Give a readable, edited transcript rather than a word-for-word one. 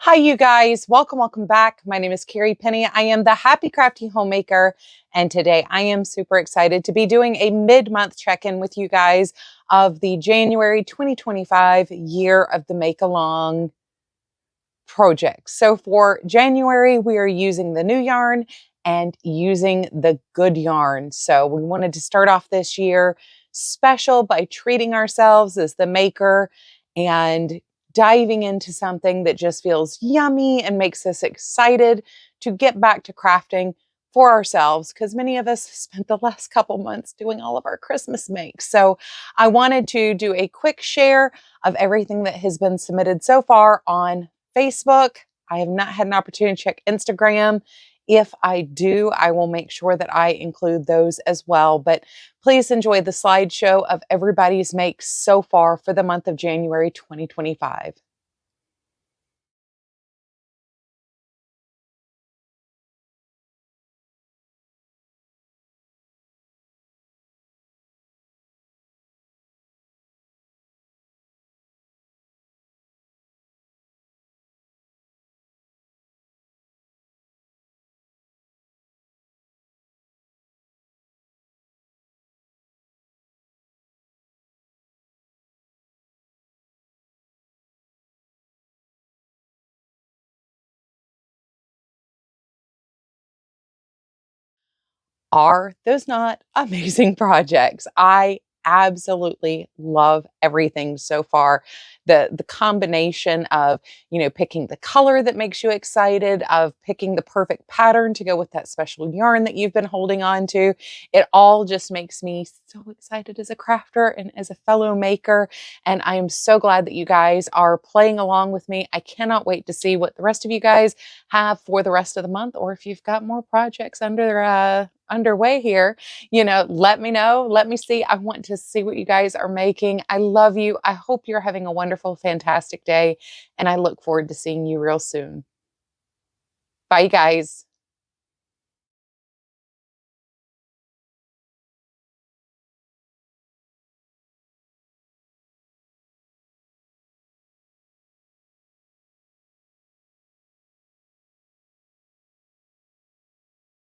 Hi, you guys. Welcome back. My name is Carrie Penny. I am the Happy Crafty Homemaker, and today I am super excited to be doing a mid-month check-in with you guys of the January 2025 Year of the Make-Along project. So for January, we are using the new yarn and using the good yarn. So we wanted to start off this year special by treating ourselves as the maker and diving into something that just feels yummy and makes us excited to get back to crafting for ourselves, because many of us spent the last couple months doing all of our Christmas makes. So I wanted to do a quick share of everything that has been submitted so far on Facebook. I have not had an opportunity to check Instagram. If I do, I will make sure that I include those as well. But please enjoy the slideshow of everybody's makes so far for the month of January 2025. Are those not amazing projects? I absolutely love everything so far. The combination of, picking the color that makes you excited, of picking the perfect pattern to go with that special yarn that you've been holding on to. It all just makes me so excited as a crafter and as a fellow maker. And I am so glad that you guys are playing along with me. I cannot wait to see what the rest of you guys have for the rest of the month, or if you've got more projects underway here, let me know. Let me see. I want to see what you guys are making. I love you. I hope you're having a wonderful, fantastic day, and I look forward to seeing you real soon. Bye, guys.